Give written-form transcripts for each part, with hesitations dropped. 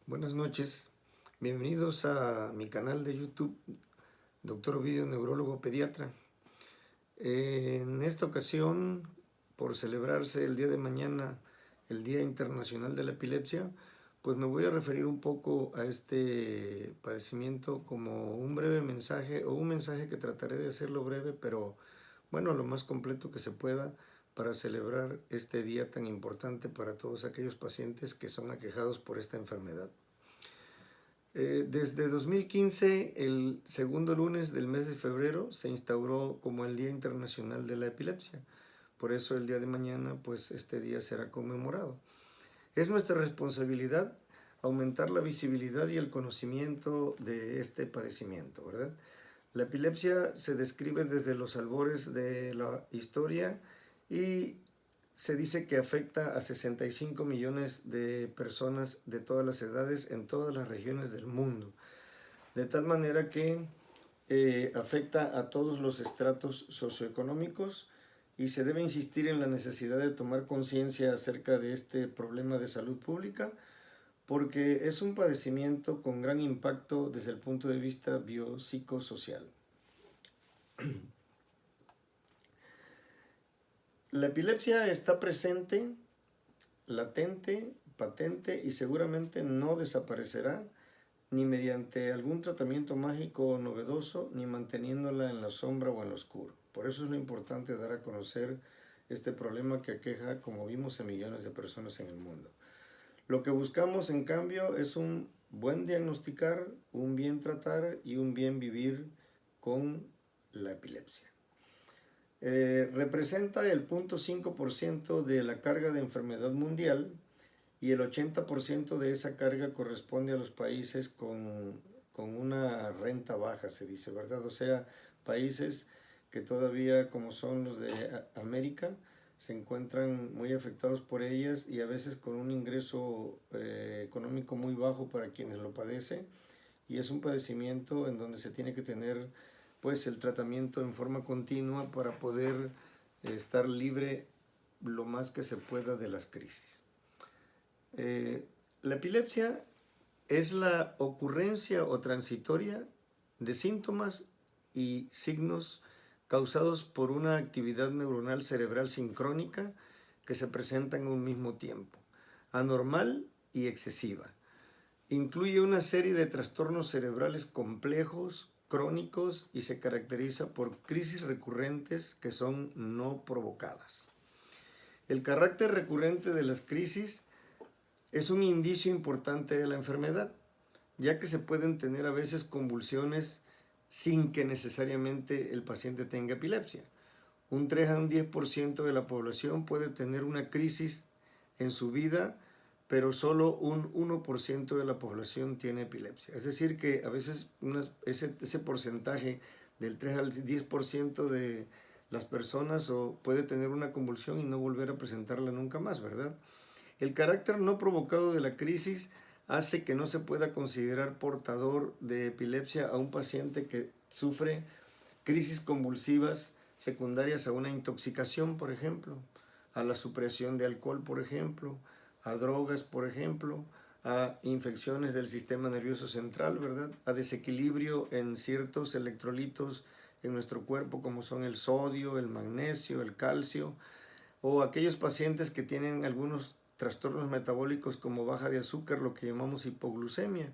Buenas noches, bienvenidos a mi canal de YouTube, Dr. Ovidio, neurólogo pediatra. En esta ocasión, por celebrarse el día de mañana, el Día Internacional de la Epilepsia, pues me voy a referir un poco a este padecimiento como un breve mensaje o un mensaje que trataré de hacerlo breve, pero bueno, lo más completo que se pueda para celebrar este día tan importante para todos aquellos pacientes que son aquejados por esta enfermedad. Desde 2015, el segundo lunes del mes de febrero, se instauró como el Día Internacional de la Epilepsia. Por eso el día de mañana, pues este día será conmemorado. Es nuestra responsabilidad aumentar la visibilidad y el conocimiento de este padecimiento, ¿verdad? La epilepsia se describe desde los albores de la historia y se dice que afecta a 65 millones de personas de todas las edades en todas las regiones del mundo, de tal manera que afecta a todos los estratos socioeconómicos y se debe insistir en la necesidad de tomar conciencia acerca de este problema de salud pública porque es un padecimiento con gran impacto desde el punto de vista biopsicosocial. La epilepsia está presente, latente, patente y seguramente no desaparecerá ni mediante algún tratamiento mágico o novedoso, ni manteniéndola en la sombra o en lo oscuro. Por eso es lo importante dar a conocer este problema que aqueja, como vimos, a millones de personas en el mundo. Lo que buscamos, en cambio, es un buen diagnosticar, un bien tratar y un bien vivir con la epilepsia. Representa el 0.5% de la carga de enfermedad mundial y el 80% de esa carga corresponde a los países con una renta baja, se dice, ¿verdad? O sea, países que todavía, como son los de América, se encuentran muy afectados por ellas y a veces con un ingreso económico muy bajo para quienes lo padecen, y es un padecimiento en donde se tiene que tener pues el tratamiento en forma continua para poder estar libre lo más que se pueda de las crisis. La epilepsia es la ocurrencia o transitoria de síntomas y signos causados por una actividad neuronal cerebral sincrónica que se presenta en un mismo tiempo, anormal y excesiva. Incluye una serie de trastornos cerebrales complejos, crónicos y se caracteriza por crisis recurrentes que son no provocadas. El carácter recurrente de las crisis es un indicio importante de la enfermedad, ya que se pueden tener a veces convulsiones sin que necesariamente el paciente tenga epilepsia. Un 3 a un 10% de la población puede tener una crisis en su vida, pero solo un 1% de la población tiene epilepsia. Es decir, que a veces ese porcentaje del 3 al 10% de las personas puede tener una convulsión y no volver a presentarla nunca más, ¿verdad? El carácter no provocado de la crisis hace que no se pueda considerar portador de epilepsia a un paciente que sufre crisis convulsivas secundarias a una intoxicación, por ejemplo, a la supresión de alcohol, por ejemplo, a drogas, por ejemplo, a infecciones del sistema nervioso central, ¿verdad? A desequilibrio en ciertos electrolitos en nuestro cuerpo, como son el sodio, el magnesio, el calcio, o aquellos pacientes que tienen algunos trastornos metabólicos como baja de azúcar, lo que llamamos hipoglucemia,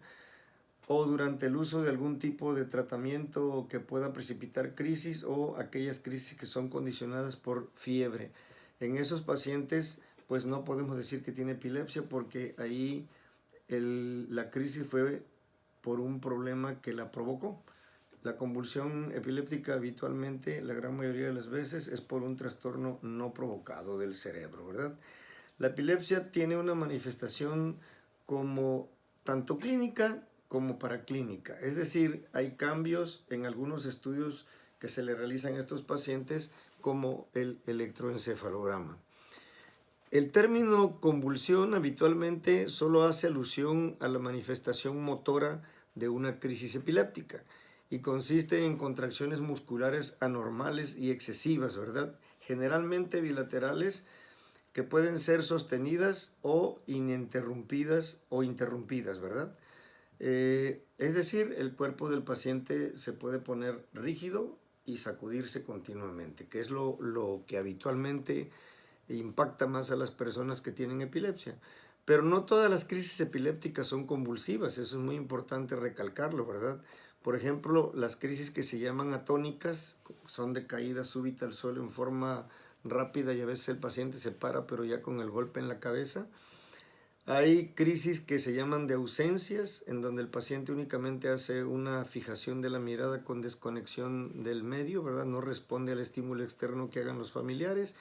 o durante el uso de algún tipo de tratamiento que pueda precipitar crisis o aquellas crisis que son condicionadas por fiebre. En esos pacientes pues no podemos decir que tiene epilepsia porque ahí la crisis fue por un problema que la provocó. La convulsión epiléptica habitualmente, la gran mayoría de las veces, es por un trastorno no provocado del cerebro, ¿verdad? La epilepsia tiene una manifestación como tanto clínica como paraclínica, es decir, hay cambios en algunos estudios que se le realizan a estos pacientes como el electroencefalograma. El término convulsión habitualmente solo hace alusión a la manifestación motora de una crisis epiléptica y consiste en contracciones musculares anormales y excesivas, ¿verdad? Generalmente bilaterales, que pueden ser sostenidas o ininterrumpidas o interrumpidas, ¿verdad? Es decir, el cuerpo del paciente se puede poner rígido y sacudirse continuamente, que es lo que habitualmente impacta más a las personas que tienen epilepsia. Pero no todas las crisis epilépticas son convulsivas, eso es muy importante recalcarlo, ¿verdad? Por ejemplo, las crisis que se llaman atónicas son de caída súbita al suelo en forma rápida y a veces el paciente se para pero ya con el golpe en la cabeza. Hay crisis que se llaman de ausencias, en donde el paciente únicamente hace una fijación de la mirada con desconexión del medio, ¿verdad? No responde al estímulo externo que hagan los familiares.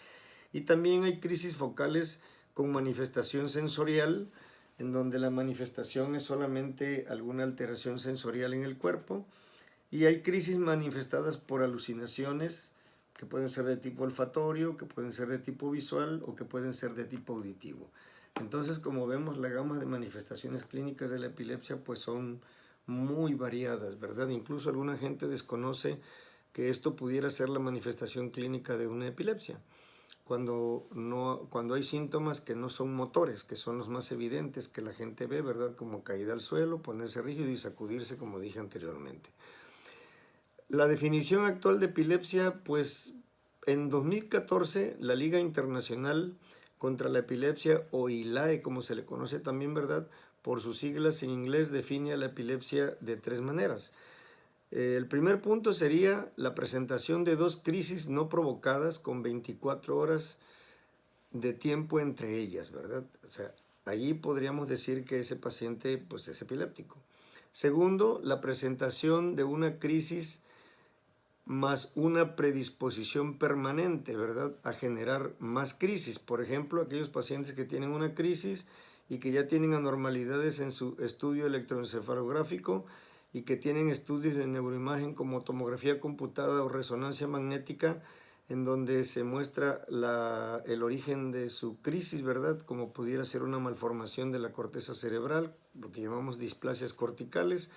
Y también hay crisis focales con manifestación sensorial, en donde la manifestación es solamente alguna alteración sensorial en el cuerpo. Y hay crisis manifestadas por alucinaciones, que pueden ser de tipo olfatorio, que pueden ser de tipo visual o que pueden ser de tipo auditivo. Entonces, como vemos, la gama de manifestaciones clínicas de la epilepsia pues son muy variadas, ¿verdad? Incluso alguna gente desconoce que esto pudiera ser la manifestación clínica de una epilepsia, cuando hay síntomas que no son motores, que son los más evidentes que la gente ve, ¿verdad? Como caída al suelo, ponerse rígido y sacudirse, como dije anteriormente. La definición actual de epilepsia, pues en 2014 la Liga Internacional contra la Epilepsia, o ILAE como se le conoce también, ¿verdad? Por sus siglas en inglés, define a la epilepsia de 3 maneras. El primer punto sería la presentación de 2 crisis no provocadas con 24 horas de tiempo entre ellas, ¿verdad? O sea, allí podríamos decir que ese paciente pues es epiléptico. Segundo, la presentación de una crisis más una predisposición permanente, ¿verdad?, a generar más crisis. Por ejemplo, aquellos pacientes que tienen una crisis y que ya tienen anormalidades en su estudio electroencefalográfico y que tienen estudios de neuroimagen como tomografía computada o resonancia magnética, en donde se muestra el origen de su crisis, ¿verdad?, como pudiera ser una malformación de la corteza cerebral, lo que llamamos displasias corticales.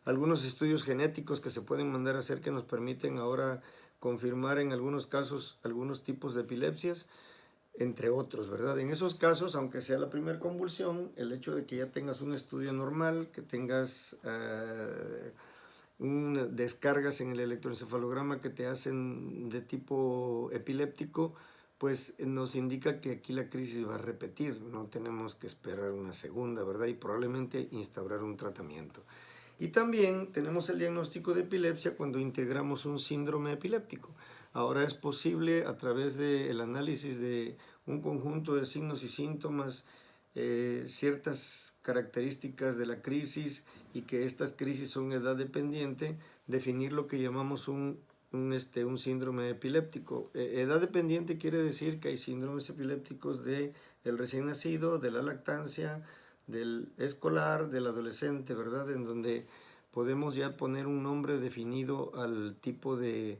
Algunos estudios genéticos que se pueden mandar a hacer que nos permiten ahora confirmar en algunos casos algunos tipos de epilepsias, entre otros, ¿verdad? En esos casos, aunque sea la primera convulsión, el hecho de que ya tengas un estudio normal, que tengas descargas en el electroencefalograma que te hacen de tipo epiléptico, pues nos indica que aquí la crisis va a repetir, no tenemos que esperar una segunda, ¿verdad? Y probablemente instaurar un tratamiento. Y también tenemos el diagnóstico de epilepsia cuando integramos un síndrome epiléptico. Ahora es posible, a través del análisis de un conjunto de signos y síntomas, ciertas características de la crisis y que estas crisis son edad dependiente, definir lo que llamamos un síndrome epiléptico. Edad dependiente quiere decir que hay síndromes epilépticos del recién nacido, de la lactancia, del escolar, del adolescente, ¿verdad? En donde podemos ya poner un nombre definido al tipo de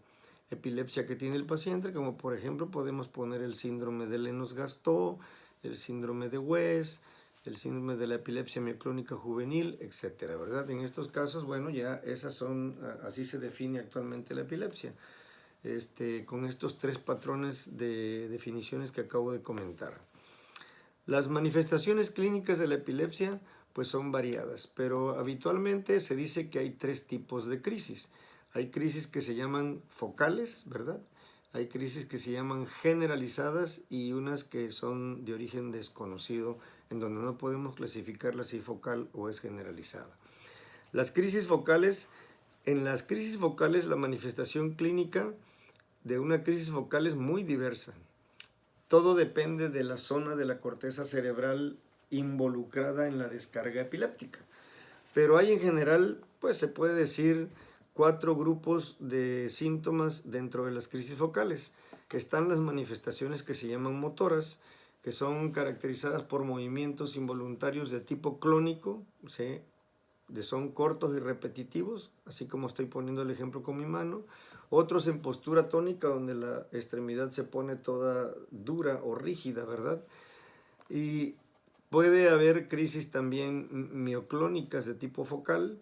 epilepsia que tiene el paciente, como por ejemplo podemos poner el síndrome de Lennox-Gastaut, el síndrome de West, el síndrome de la epilepsia mioclónica juvenil, etcétera, ¿verdad? En estos casos, bueno, ya esas son, así se define actualmente la epilepsia, con estos 3 patrones de definiciones que acabo de comentar. Las manifestaciones clínicas de la epilepsia pues son variadas, pero habitualmente se dice que hay 3 tipos de crisis. Hay crisis que se llaman focales, ¿verdad? Hay crisis que se llaman generalizadas y unas que son de origen desconocido, en donde no podemos clasificarla si focal o es generalizada. Las crisis focales, en las crisis focales la manifestación clínica de una crisis focal es muy diversa. Todo depende de la zona de la corteza cerebral involucrada en la descarga epiléptica. Pero hay en general, pues se puede decir, 4 grupos de síntomas dentro de las crisis focales. Están las manifestaciones que se llaman motoras, que son caracterizadas por movimientos involuntarios de tipo clónico, ¿sí? Son cortos y repetitivos, así como estoy poniendo el ejemplo con mi mano. Otros en postura tónica, donde la extremidad se pone toda dura o rígida, ¿verdad? Y puede haber crisis también mioclónicas de tipo focal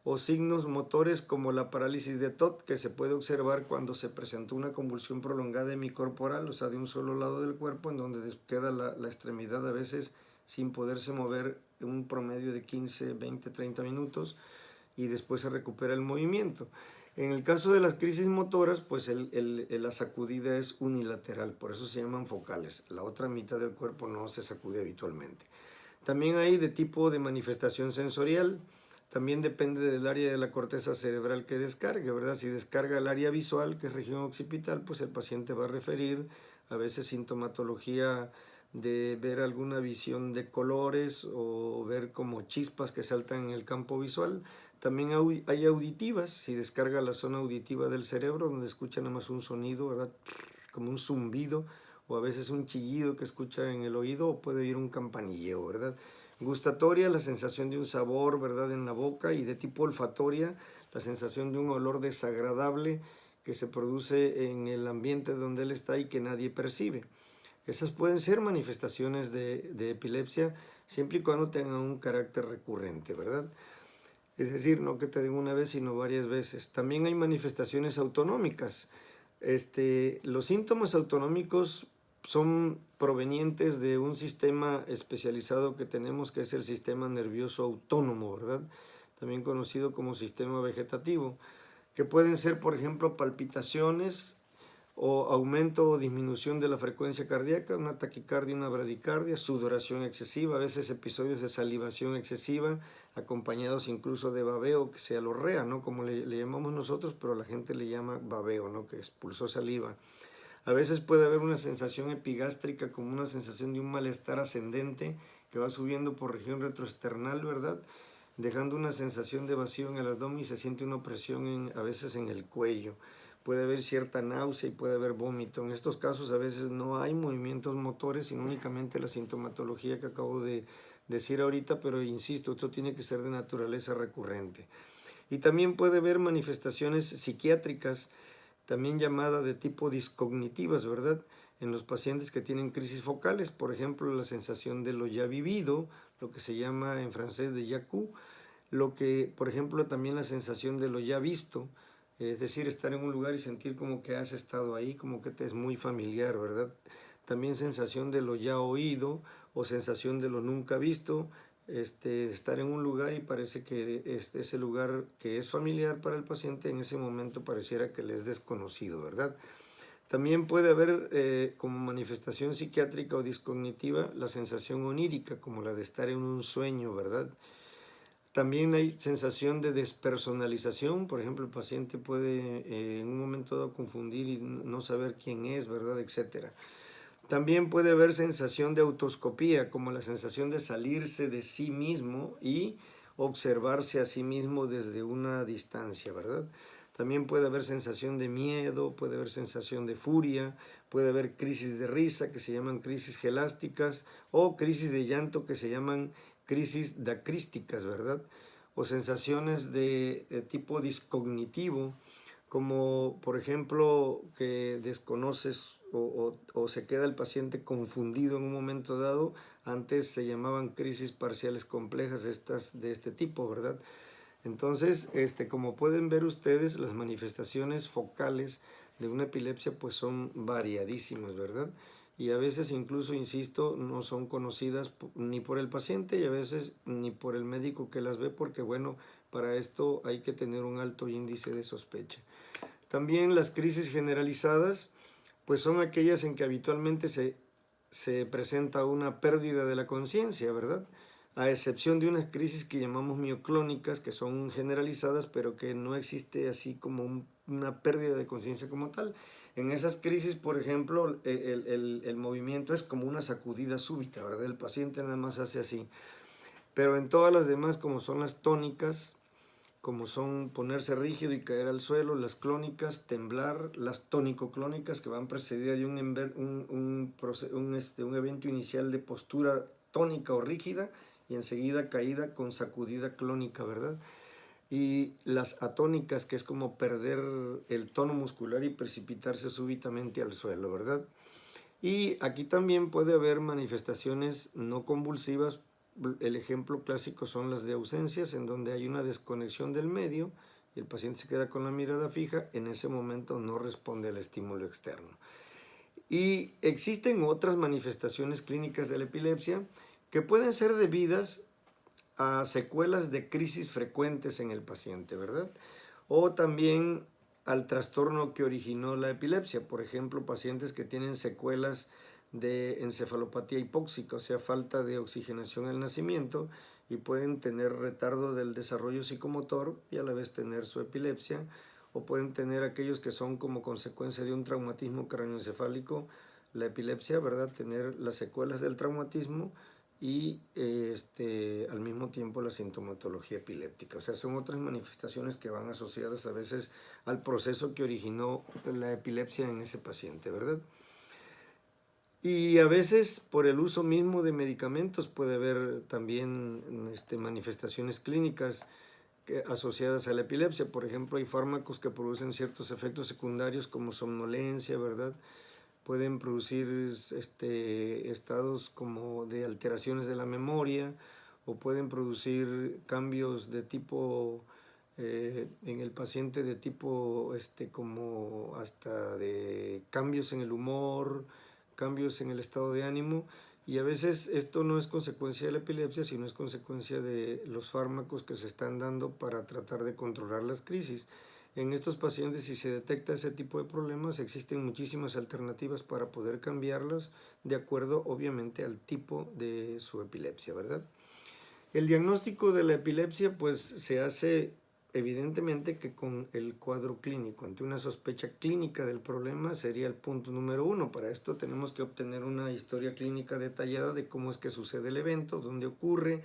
o signos motores como la parálisis de Todd, que se puede observar cuando se presentó una convulsión prolongada hemicorporal, o sea, de un solo lado del cuerpo, en donde queda la extremidad a veces sin poderse mover un promedio de 15, 20, 30 minutos, y después se recupera el movimiento. En el caso de las crisis motoras, pues la sacudida es unilateral, por eso se llaman focales. La otra mitad del cuerpo no se sacude habitualmente. También hay de tipo de manifestación sensorial. También depende del área de la corteza cerebral que descargue, ¿verdad? Si descarga el área visual, que es región occipital, pues el paciente va a referir a veces sintomatología de ver alguna visión de colores o ver como chispas que saltan en el campo visual. También hay auditivas, si descarga la zona auditiva del cerebro, donde escucha nada más un sonido, ¿verdad? Como un zumbido, o a veces un chillido que escucha en el oído, o puede oír un campanilleo, ¿verdad? Gustatoria, la sensación de un sabor, ¿verdad?, en la boca, y de tipo olfatoria, la sensación de un olor desagradable que se produce en el ambiente donde él está y que nadie percibe. Esas pueden ser manifestaciones de epilepsia siempre y cuando tengan un carácter recurrente, ¿verdad? Es decir, no que te den una vez, sino varias veces. También hay manifestaciones autonómicas. Los síntomas autonómicos son provenientes de un sistema especializado que tenemos, que es el sistema nervioso autónomo, ¿verdad? También conocido como sistema vegetativo, que pueden ser, por ejemplo, palpitaciones, o aumento o disminución de la frecuencia cardíaca, una taquicardia, una bradicardia, sudoración excesiva, a veces episodios de salivación excesiva, acompañados incluso de babeo, que se alorrea, ¿no?, como le llamamos nosotros, pero la gente le llama babeo, ¿no?, que expulsó saliva. A veces puede haber una sensación epigástrica, como una sensación de un malestar ascendente que va subiendo por región retroesternal, ¿verdad?, dejando una sensación de vacío en el abdomen, y se siente una opresión a veces en el cuello. Puede haber cierta náusea y puede haber vómito. En estos casos a veces no hay movimientos motores, sino únicamente la sintomatología que acabo de decir ahorita, pero insisto, esto tiene que ser de naturaleza recurrente. Y también puede haber manifestaciones psiquiátricas, también llamadas de tipo discognitivas, ¿verdad?, en los pacientes que tienen crisis focales. Por ejemplo, la sensación de lo ya vivido, lo que se llama en francés de déjà vu, lo que, por ejemplo, también la sensación de lo ya visto, es decir, estar en un lugar y sentir como que has estado ahí, como que te es muy familiar, ¿verdad? También sensación de lo ya oído, o sensación de lo nunca visto, estar en un lugar y parece que ese lugar que es familiar para el paciente en ese momento pareciera que le es desconocido, ¿verdad? También puede haber como manifestación psiquiátrica o discognitiva la sensación onírica, como la de estar en un sueño, ¿verdad? También hay sensación de despersonalización. Por ejemplo, el paciente puede en un momento dado confundir y no saber quién es, ¿verdad?, etcétera. También puede haber sensación de autoscopía, como la sensación de salirse de sí mismo y observarse a sí mismo desde una distancia, ¿verdad? También puede haber sensación de miedo, puede haber sensación de furia, puede haber crisis de risa, que se llaman crisis gelásticas, o crisis de llanto, que se llaman crisis dacrísticas, ¿verdad? O sensaciones de tipo discognitivo, como por ejemplo que desconoces o se queda el paciente confundido en un momento dado. Antes se llamaban crisis parciales complejas estas de este tipo, ¿verdad? Entonces, como pueden ver ustedes, las manifestaciones focales de una epilepsia pues son variadísimas, ¿verdad? Y a veces incluso, insisto, no son conocidas ni por el paciente y a veces ni por el médico que las ve, porque bueno, para esto hay que tener un alto índice de sospecha. También las crisis generalizadas pues son aquellas en que habitualmente se presenta una pérdida de la conciencia, ¿verdad? A excepción de unas crisis que llamamos mioclónicas, que son generalizadas, pero que no existe así como una pérdida de conciencia como tal. En esas crisis, por ejemplo, el movimiento es como una sacudida súbita, ¿verdad? El paciente nada más hace así. Pero en todas las demás, como son las tónicas, como son ponerse rígido y caer al suelo, las clónicas, temblar, las tónico-clónicas, que van precedidas de un evento inicial de postura tónica o rígida y enseguida caída con sacudida clónica, ¿verdad? Y las atónicas, que es como perder el tono muscular y precipitarse súbitamente al suelo, ¿verdad? Y aquí también puede haber manifestaciones no convulsivas, el ejemplo clásico son las de ausencias, en donde hay una desconexión del medio y el paciente se queda con la mirada fija, en ese momento no responde al estímulo externo. Y existen otras manifestaciones clínicas de la epilepsia que pueden ser debidas a secuelas de crisis frecuentes en el paciente, ¿verdad? O también al trastorno que originó la epilepsia, por ejemplo, pacientes que tienen secuelas de encefalopatía hipóxica, o sea, falta de oxigenación al nacimiento, y pueden tener retardo del desarrollo psicomotor y a la vez tener su epilepsia, o pueden tener aquellos que son como consecuencia de un traumatismo craneoencefálico, la epilepsia, ¿verdad? Tener las secuelas del traumatismo y al mismo tiempo la sintomatología epiléptica. O sea, son otras manifestaciones que van asociadas a veces al proceso que originó la epilepsia en ese paciente, ¿verdad? Y a veces por el uso mismo de medicamentos puede haber también manifestaciones clínicas asociadas a la epilepsia. Por ejemplo, hay fármacos que producen ciertos efectos secundarios como somnolencia, ¿verdad? Pueden producir estados como de alteraciones de la memoria, o pueden producir cambios de tipo en el paciente, de tipo como hasta de cambios en el humor, cambios en el estado de ánimo, y a veces esto no es consecuencia de la epilepsia, sino es consecuencia de los fármacos que se están dando para tratar de controlar las crisis. En estos pacientes, si se detecta ese tipo de problemas, existen muchísimas alternativas para poder cambiarlos de acuerdo, obviamente, al tipo de su epilepsia, ¿verdad? El diagnóstico de la epilepsia, pues, se hace evidentemente que con el cuadro clínico. Ante una sospecha clínica del problema sería el punto número uno. Para esto tenemos que obtener una historia clínica detallada de cómo es que sucede el evento, dónde ocurre,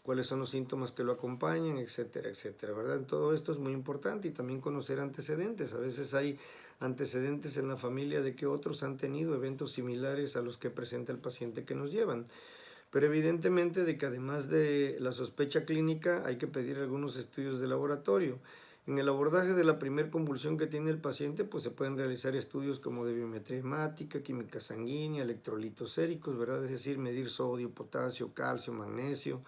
cuáles son los síntomas que lo acompañan, etcétera, etcétera, ¿verdad? Todo esto es muy importante, y también conocer antecedentes. A veces hay antecedentes en la familia de que otros han tenido eventos similares a los que presenta el paciente que nos llevan. Pero evidentemente de que además de la sospecha clínica hay que pedir algunos estudios de laboratorio. En el abordaje de la primer convulsión que tiene el paciente, pues se pueden realizar estudios como de biometría hemática, química sanguínea, electrolitos séricos, ¿verdad? Es decir, medir sodio, potasio, calcio, magnesio.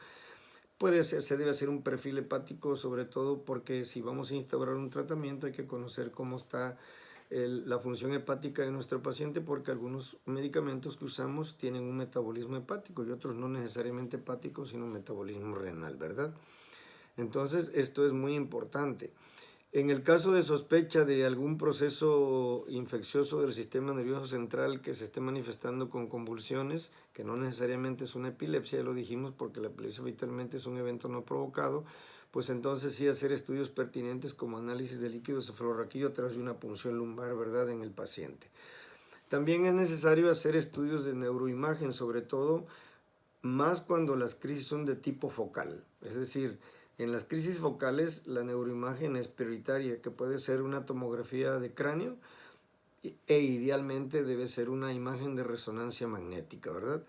Se debe hacer un perfil hepático, sobre todo porque si vamos a instaurar un tratamiento hay que conocer cómo está la función hepática de nuestro paciente, porque algunos medicamentos que usamos tienen un metabolismo hepático y otros no necesariamente hepático, sino un metabolismo renal, ¿verdad? Entonces, esto es muy importante. En el caso de sospecha de algún proceso infeccioso del sistema nervioso central que se esté manifestando con convulsiones, que no necesariamente es una epilepsia, ya lo dijimos, porque la epilepsia habitualmente es un evento no provocado, pues entonces sí hacer estudios pertinentes como análisis de líquido cefalorraquídeo a través de una punción lumbar, ¿verdad?, en el paciente. También es necesario hacer estudios de neuroimagen, sobre todo más cuando las crisis son de tipo focal. Es decir, en las crisis focales la neuroimagen es prioritaria, que puede ser una tomografía de cráneo e idealmente debe ser una imagen de resonancia magnética, ¿verdad?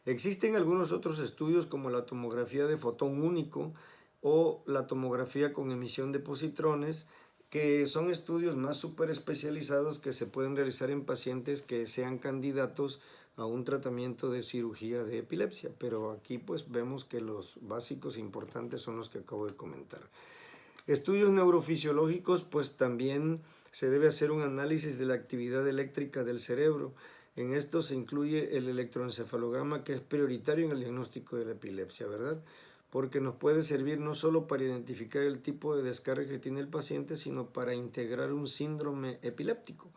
Existen algunos otros estudios como la tomografía de fotón único o la tomografía con emisión de positrones, que son estudios más súper especializados que se pueden realizar en pacientes que sean candidatos a un tratamiento de cirugía de epilepsia, pero aquí pues vemos que los básicos importantes son los que acabo de comentar. Estudios neurofisiológicos, pues también se debe hacer un análisis de la actividad eléctrica del cerebro. En esto se incluye el electroencefalograma, que es prioritario en el diagnóstico de la epilepsia, ¿verdad? Porque nos puede servir no solo para identificar el tipo de descarga que tiene el paciente, sino para integrar un síndrome epiléptico.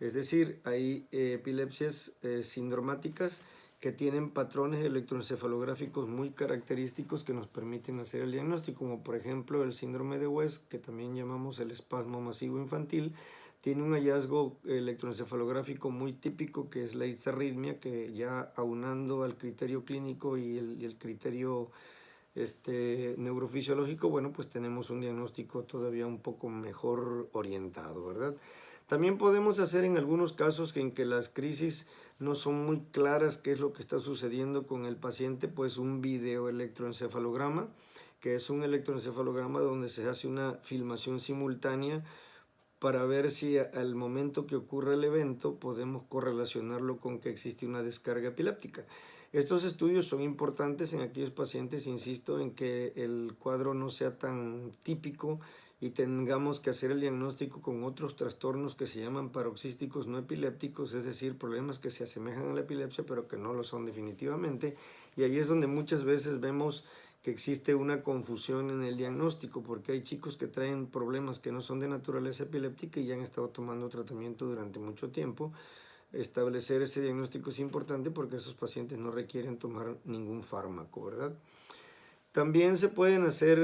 Es decir, hay epilepsias sindromáticas que tienen patrones electroencefalográficos muy característicos que nos permiten hacer el diagnóstico, como por ejemplo el síndrome de West, que también llamamos el espasmo masivo infantil. Tiene un hallazgo electroencefalográfico muy típico, que es la disarritmia, que ya aunando al criterio clínico y el criterio neurofisiológico, bueno, pues tenemos un diagnóstico todavía un poco mejor orientado, ¿verdad? También podemos hacer en algunos casos en que las crisis no son muy claras qué es lo que está sucediendo con el paciente, pues un videoelectroencefalograma, que es un electroencefalograma donde se hace una filmación simultánea para ver si al momento que ocurre el evento podemos correlacionarlo con que existe una descarga epiléptica. Estos estudios son importantes en aquellos pacientes, insisto, en que el cuadro no sea tan típico y tengamos que hacer el diagnóstico con otros trastornos que se llaman paroxísticos no epilépticos, es decir, problemas que se asemejan a la epilepsia pero que no lo son definitivamente. Y ahí es donde muchas veces vemos que existe una confusión en el diagnóstico, porque hay chicos que traen problemas que no son de naturaleza epiléptica y ya han estado tomando tratamiento durante mucho tiempo. Establecer ese diagnóstico es importante porque esos pacientes no requieren tomar ningún fármaco, ¿verdad? También se pueden hacer,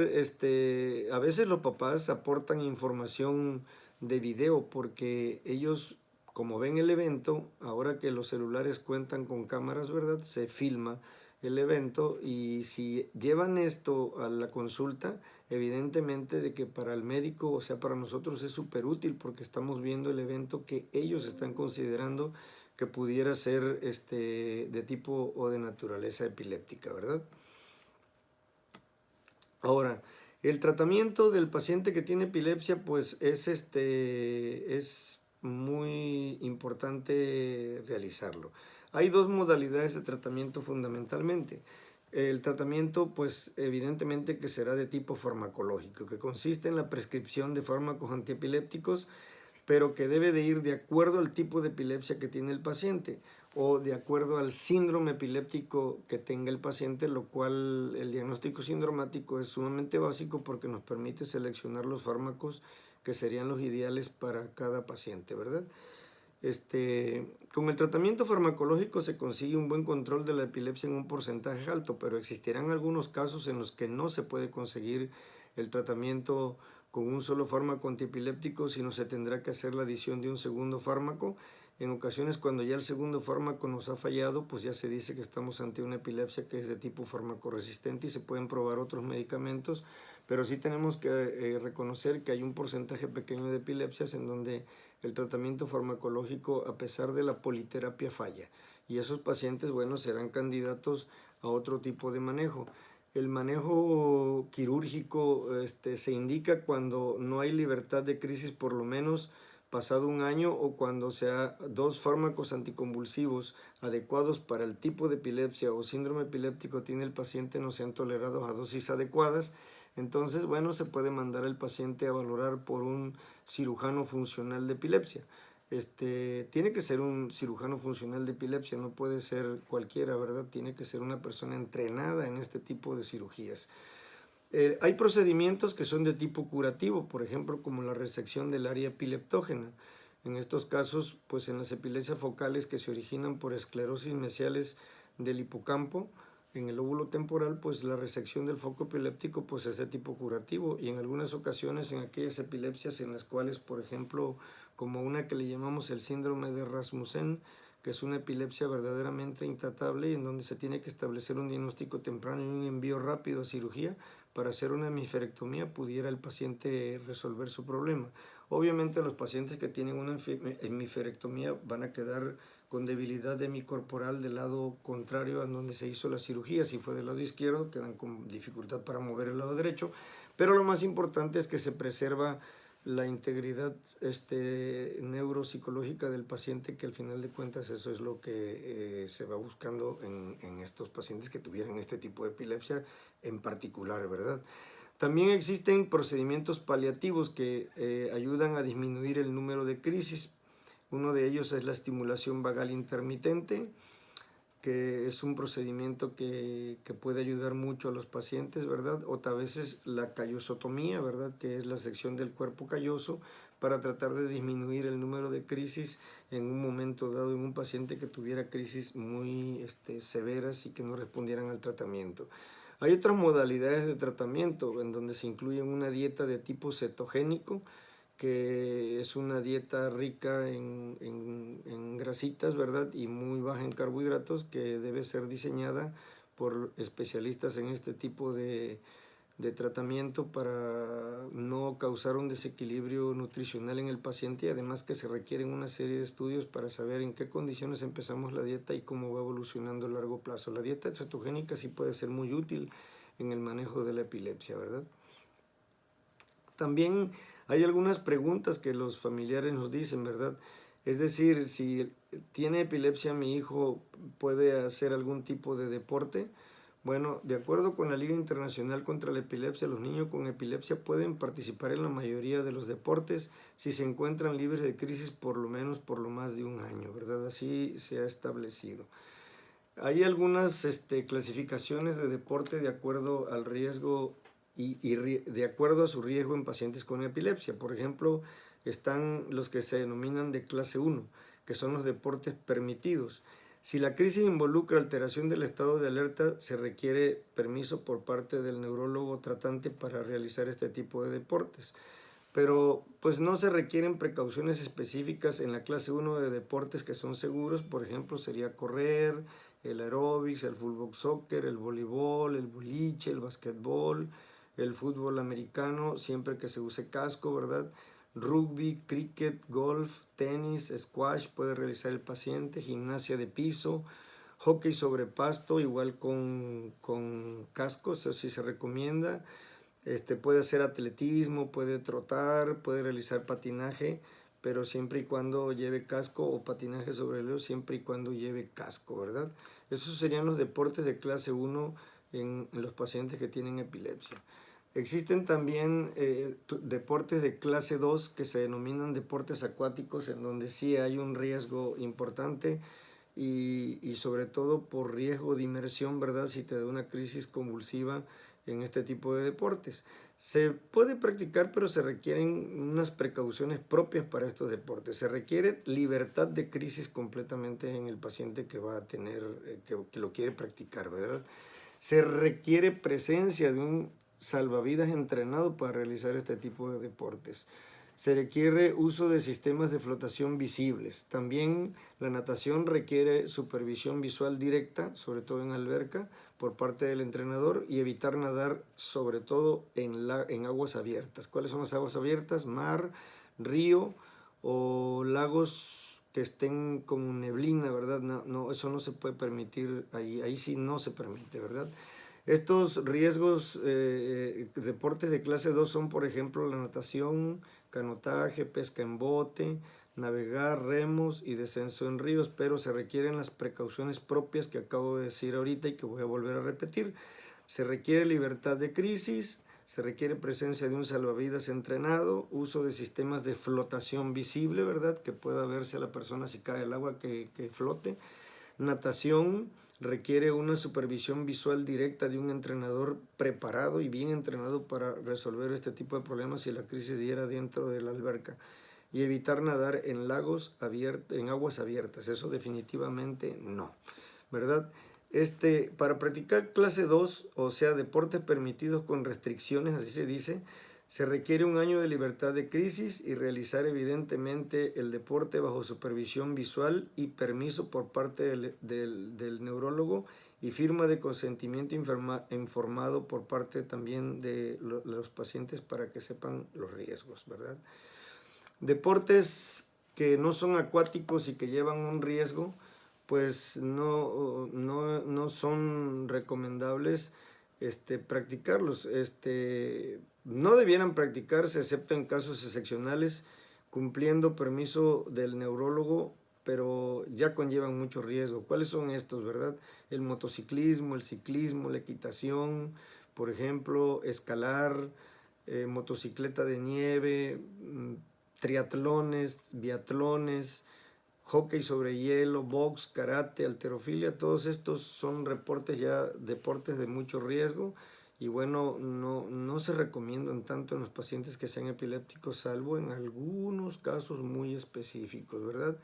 a veces los papás aportan información de video porque ellos, como ven el evento, ahora que los celulares cuentan con cámaras, ¿verdad? Se filma el evento y si llevan esto a la consulta, evidentemente de que para el médico, o sea, para nosotros es súper útil porque estamos viendo el evento que ellos están considerando que pudiera ser de tipo o de naturaleza epiléptica, ¿verdad? Ahora, el tratamiento del paciente que tiene epilepsia, pues es muy importante realizarlo. Hay dos modalidades de tratamiento fundamentalmente. El tratamiento, pues evidentemente que será de tipo farmacológico, que consiste en la prescripción de fármacos antiepilépticos pero que debe de ir de acuerdo al tipo de epilepsia que tiene el paciente o de acuerdo al síndrome epiléptico que tenga el paciente, lo cual el diagnóstico sindromático es sumamente básico porque nos permite seleccionar los fármacos que serían los ideales para cada paciente, ¿verdad? Con el tratamiento farmacológico se consigue un buen control de la epilepsia en un porcentaje alto, pero existirán algunos casos en los que no se puede conseguir el tratamiento con un solo fármaco antiepiléptico, sino se tendrá que hacer la adición de un segundo fármaco. En ocasiones, cuando ya el segundo fármaco nos ha fallado, pues ya se dice que estamos ante una epilepsia que es de tipo farmacoresistente y se pueden probar otros medicamentos, pero sí tenemos que reconocer que hay un porcentaje pequeño de epilepsias en donde el tratamiento farmacológico, a pesar de la politerapia, falla. Y esos pacientes, bueno, serán candidatos a otro tipo de manejo. El manejo quirúrgico se indica cuando no hay libertad de crisis por lo menos pasado un año o cuando sea dos fármacos anticonvulsivos adecuados para el tipo de epilepsia o síndrome epiléptico tiene el paciente no sean tolerados a dosis adecuadas. Entonces, bueno, se puede mandar al paciente a valorar por un cirujano funcional de epilepsia. Tiene que ser un cirujano funcional de epilepsia, no puede ser cualquiera, ¿verdad? Tiene que ser una persona entrenada en este tipo de cirugías. Hay procedimientos que son de tipo curativo, por ejemplo, como la resección del área epileptógena. En estos casos, pues en las epilepsias focales que se originan por esclerosis mesiales del hipocampo, en el lóbulo temporal, pues la resección del foco epiléptico pues es de tipo curativo y en algunas ocasiones en aquellas epilepsias en las cuales, por ejemplo, como una que le llamamos el síndrome de Rasmussen, que es una epilepsia verdaderamente intratable y en donde se tiene que establecer un diagnóstico temprano y un envío rápido a cirugía para hacer una hemisferectomía, pudiera el paciente resolver su problema. Obviamente los pacientes que tienen una hemisferectomía van a quedar con debilidad hemicorporal del lado contrario a donde se hizo la cirugía. Si fue del lado izquierdo, quedan con dificultad para mover el lado derecho. Pero lo más importante es que se preserva la integridad neuropsicológica del paciente, que al final de cuentas eso es lo que se va buscando en estos pacientes que tuvieran este tipo de epilepsia en particular, ¿verdad? También existen procedimientos paliativos que ayudan a disminuir el número de crisis. Uno de ellos es la estimulación vagal intermitente, que es un procedimiento que puede ayudar mucho a los pacientes, ¿verdad? O a veces la callosotomía, ¿verdad? Que es la sección del cuerpo calloso para tratar de disminuir el número de crisis en un momento dado en un paciente que tuviera crisis muy severas y que no respondieran al tratamiento. Hay otras modalidades de tratamiento en donde se incluye una dieta de tipo cetogénico, que es una dieta rica en grasitas, ¿verdad? Y muy baja en carbohidratos, que debe ser diseñada por especialistas en este tipo de tratamiento para no causar un desequilibrio nutricional en el paciente y además que se requieren una serie de estudios para saber en qué condiciones empezamos la dieta y cómo va evolucionando a largo plazo. La dieta cetogénica sí puede ser muy útil en el manejo de la epilepsia, ¿verdad? También hay algunas preguntas que los familiares nos dicen, ¿verdad? Es decir, si ¿tiene epilepsia mi hijo? ¿Puede hacer algún tipo de deporte? Bueno, de acuerdo con la Liga Internacional contra la Epilepsia, los niños con epilepsia pueden participar en la mayoría de los deportes si se encuentran libres de crisis por lo menos por lo más de un año, ¿verdad? Así se ha establecido. Hay algunas clasificaciones de deporte de acuerdo al riesgo y de acuerdo a su riesgo en pacientes con epilepsia. Por ejemplo, están los que se denominan de clase 1, que son los deportes permitidos. Si la crisis involucra alteración del estado de alerta, se requiere permiso por parte del neurólogo tratante para realizar este tipo de deportes. Pero pues no se requieren precauciones específicas en la clase 1 de deportes que son seguros. Por ejemplo, sería correr, el aeróbics, el fútbol soccer, el voleibol, el boliche, el basquetbol, el fútbol americano, siempre que se use casco, ¿verdad? Rugby, cricket, golf, tenis, squash puede realizar el paciente, gimnasia de piso, hockey sobre pasto, igual con casco, eso sí se recomienda. Puede hacer atletismo, puede trotar, puede realizar patinaje, pero siempre y cuando lleve casco, o patinaje sobre el hielo, siempre y cuando lleve casco, ¿verdad? Esos serían los deportes de clase 1 en los pacientes que tienen epilepsia. Existen también deportes de clase 2 que se denominan deportes acuáticos, en donde sí hay un riesgo importante y sobre todo por riesgo de inmersión, ¿verdad? Si te da una crisis convulsiva en este tipo de deportes. Se puede practicar, pero se requieren unas precauciones propias para estos deportes. Se requiere libertad de crisis completamente en el paciente que va a tener, que lo quiere practicar, ¿verdad? Se requiere presencia de un salvavidas entrenado para realizar este tipo de deportes. Se requiere uso de sistemas de flotación visibles. También la natación requiere supervisión visual directa, sobre todo en alberca, por parte del entrenador, y evitar nadar sobre todo en aguas abiertas. ¿Cuáles son las aguas abiertas? Mar, río o lagos que estén con neblina, ¿verdad? No, eso no se puede permitir ahí sí no se permite, ¿verdad? Estos riesgos, deportes de clase 2 son, por ejemplo, la natación, canotaje, pesca en bote, navegar, remos y descenso en ríos, pero se requieren las precauciones propias que acabo de decir ahorita y que voy a volver a repetir. Se requiere libertad de crisis, se requiere presencia de un salvavidas entrenado, uso de sistemas de flotación visible, ¿verdad? Que pueda verse a la persona si cae al agua que flote. Natación requiere una supervisión visual directa de un entrenador preparado y bien entrenado para resolver este tipo de problemas si la crisis diera dentro de la alberca. Y evitar nadar en lagos abiertos, en aguas abiertas, eso definitivamente no, ¿verdad? Para practicar clase 2, o sea, deportes permitidos con restricciones, así se dice, se requiere un año de libertad de crisis y realizar evidentemente el deporte bajo supervisión visual y permiso por parte del neurólogo y firma de consentimiento informado por parte también de los pacientes para que sepan los riesgos, ¿verdad? Deportes que no son acuáticos y que llevan un riesgo, pues no son recomendables practicarlos. No debieran practicarse excepto en casos excepcionales, cumpliendo permiso del neurólogo, pero ya conllevan mucho riesgo. ¿Cuáles son estos, verdad? El motociclismo, el ciclismo, la equitación, por ejemplo, escalar, motocicleta de nieve, triatlones, biatlones, hockey sobre hielo, box, karate, halterofilia, todos estos son deportes de mucho riesgo y bueno, no se recomiendan tanto en los pacientes que sean epilépticos, salvo en algunos casos muy específicos, ¿verdad?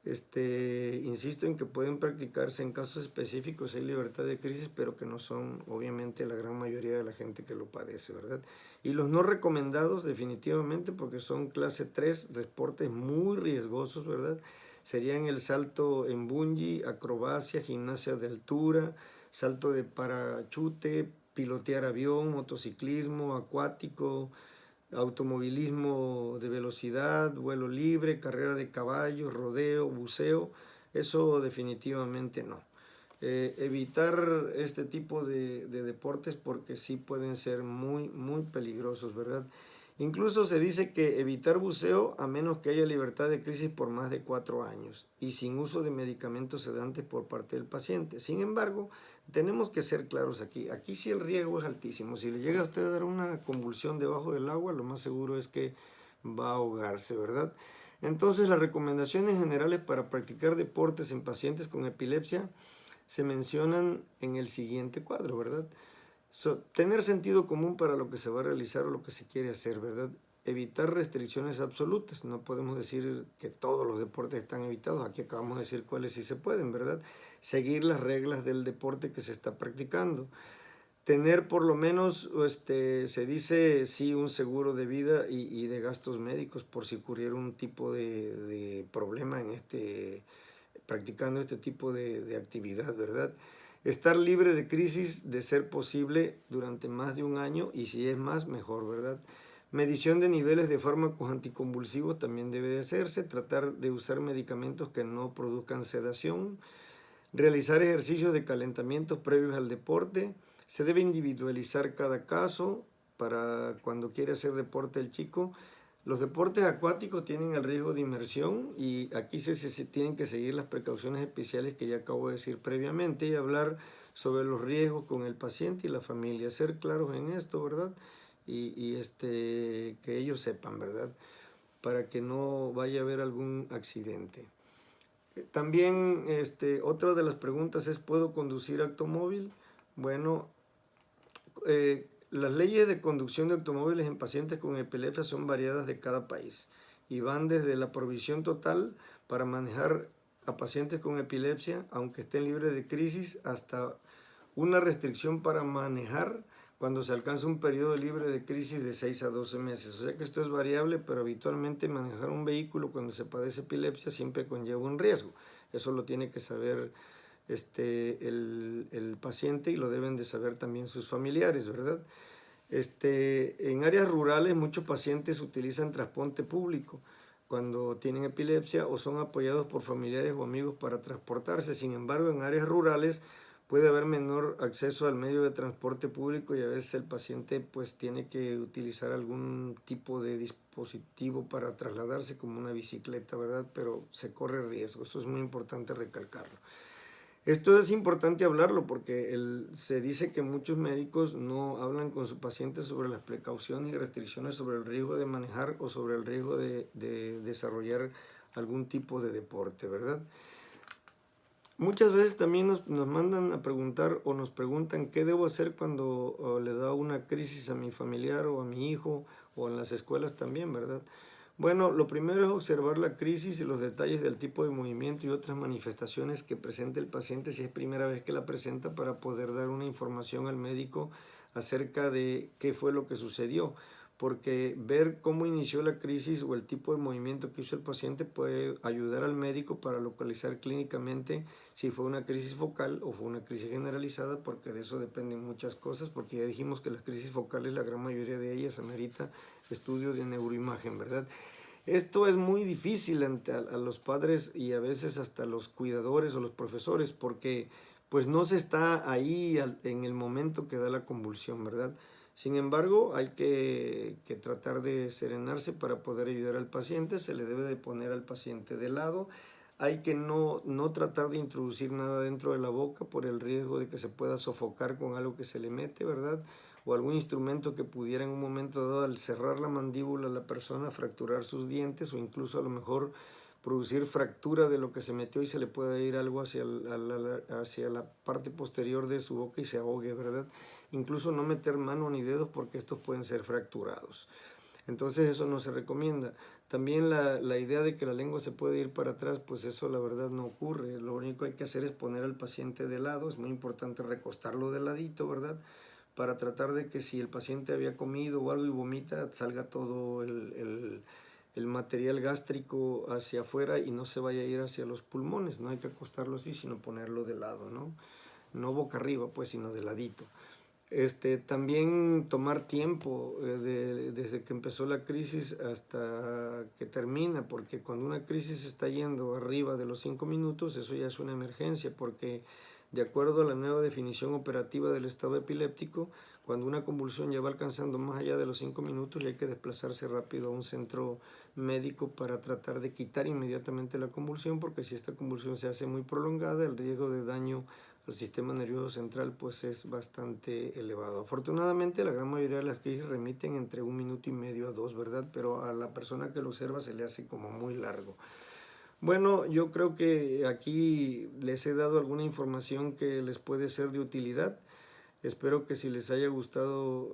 Insisto en que pueden practicarse en casos específicos, hay libertad de crisis, pero que no son obviamente la gran mayoría de la gente que lo padece, ¿verdad? Y los no recomendados definitivamente, porque son clase 3, deportes muy riesgosos, ¿verdad? Serían el salto en bungee, acrobacia, gimnasia de altura, salto de parachute, pilotear avión, motociclismo acuático, automovilismo de velocidad, vuelo libre, carrera de caballos, rodeo, buceo, eso definitivamente no. Evitar tipo de deportes porque sí pueden ser muy peligrosos, ¿verdad? Incluso se dice que evitar buceo a menos que haya libertad de crisis por más de 4 años y sin uso de medicamentos sedantes por parte del paciente. Sin embargo, tenemos que ser claros aquí. Aquí sí el riesgo es altísimo. Si le llega a usted a dar una convulsión debajo del agua, lo más seguro es que va a ahogarse, ¿verdad? Entonces, las recomendaciones generales para practicar deportes en pacientes con epilepsia se mencionan en el siguiente cuadro, ¿verdad? Tener sentido común para lo que se va a realizar o lo que se quiere hacer, ¿verdad? Evitar restricciones absolutas. No podemos decir que todos los deportes están evitados. Aquí acabamos de decir cuáles sí se pueden, ¿verdad? Seguir las reglas del deporte que se está practicando. Tener por lo menos, se dice, sí, un seguro de vida y de gastos médicos por si ocurriera un tipo de problema en practicando este tipo de actividad, ¿verdad? Estar libre de crisis de ser posible durante más de un año y si es más, mejor, ¿verdad? Medición de niveles de fármacos anticonvulsivos también debe de hacerse, tratar de usar medicamentos que no produzcan sedación, realizar ejercicios de calentamiento previos al deporte, se debe individualizar cada caso para cuando quiere hacer deporte el chico. Los deportes acuáticos tienen el riesgo de inmersión y aquí se tienen que seguir las precauciones especiales que ya acabo de decir previamente y hablar sobre los riesgos con el paciente y la familia. Ser claros en esto, ¿verdad? Que ellos sepan, ¿verdad? Para que no vaya a haber algún accidente. También otra de las preguntas es, ¿puedo conducir automóvil? Bueno, las leyes de conducción de automóviles en pacientes con epilepsia son variadas de cada país y van desde la prohibición total para manejar a pacientes con epilepsia, aunque estén libres de crisis, hasta una restricción para manejar cuando se alcanza un periodo libre de crisis de 6 a 12 meses. O sea que esto es variable, pero habitualmente manejar un vehículo cuando se padece epilepsia siempre conlleva un riesgo. Eso lo tiene que saber el paciente y lo deben de saber también sus familiares, ¿verdad? En áreas rurales muchos pacientes utilizan transporte público cuando tienen epilepsia o son apoyados por familiares o amigos para transportarse. Sin embargo, en áreas rurales puede haber menor acceso al medio de transporte público y a veces el paciente pues tiene que utilizar algún tipo de dispositivo para trasladarse como una bicicleta, ¿verdad? Pero se corre riesgo, eso es muy importante recalcarlo. Esto es importante hablarlo porque se dice que muchos médicos no hablan con su paciente sobre las precauciones y restricciones sobre el riesgo de manejar o sobre el riesgo de desarrollar algún tipo de deporte, ¿verdad? Muchas veces también nos mandan a preguntar o nos preguntan qué debo hacer cuando le da una crisis a mi familiar o a mi hijo o en las escuelas también, ¿verdad? Bueno, lo primero es observar la crisis y los detalles del tipo de movimiento y otras manifestaciones que presenta el paciente si es primera vez que la presenta para poder dar una información al médico acerca de qué fue lo que sucedió. Porque ver cómo inició la crisis o el tipo de movimiento que hizo el paciente puede ayudar al médico para localizar clínicamente si fue una crisis focal o fue una crisis generalizada, porque de eso dependen muchas cosas, porque ya dijimos que las crisis focales, la gran mayoría de ellas amerita estudio de neuroimagen, ¿verdad? Esto es muy difícil ante a los padres y a veces hasta los cuidadores o los profesores, porque pues no se está ahí en el momento que da la convulsión, ¿verdad? Sin embargo, hay que tratar de serenarse para poder ayudar al paciente, se le debe de poner al paciente de lado, hay que no tratar de introducir nada dentro de la boca por el riesgo de que se pueda sofocar con algo que se le mete, ¿verdad? O algún instrumento que pudiera en un momento dado al cerrar la mandíbula a la persona fracturar sus dientes o incluso a lo mejor producir fractura de lo que se metió y se le pueda ir algo hacia la parte posterior de su boca y se ahogue, ¿verdad? Incluso no meter mano ni dedos porque estos pueden ser fracturados. Entonces eso no se recomienda. También la idea de que la lengua se puede ir para atrás, pues eso la verdad no ocurre. Lo único que hay que hacer es poner al paciente de lado, es muy importante recostarlo de ladito, ¿verdad? Para tratar de que si el paciente había comido o algo y vomita, salga todo el material gástrico hacia afuera y no se vaya a ir hacia los pulmones. No hay que acostarlo así, sino ponerlo de lado, ¿no? No boca arriba, pues, sino de ladito. También tomar tiempo desde que empezó la crisis hasta que termina, porque cuando una crisis está yendo arriba de los 5 minutos, eso ya es una emergencia, porque de acuerdo a la nueva definición operativa del estado epiléptico, cuando una convulsión ya va alcanzando más allá de los 5 minutos, y hay que desplazarse rápido a un centro médico para tratar de quitar inmediatamente la convulsión, porque si esta convulsión se hace muy prolongada, el riesgo de daño al sistema nervioso central pues es bastante elevado. Afortunadamente la gran mayoría de las crisis remiten entre 1 minuto y medio a 2, ¿verdad? Pero a la persona que lo observa se le hace como muy largo. Bueno, yo creo que aquí les he dado alguna información que les puede ser de utilidad. Espero que si les haya gustado,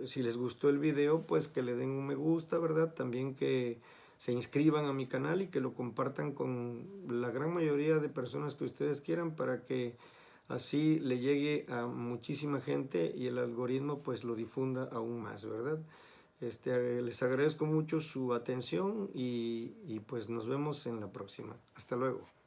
si les gustó el video, pues que le den un me gusta, ¿verdad? También que se inscriban a mi canal y que lo compartan con la gran mayoría de personas que ustedes quieran, para que así le llegue a muchísima gente y el algoritmo pues lo difunda aún más, ¿verdad? Les agradezco mucho su atención y pues nos vemos en la próxima. Hasta luego.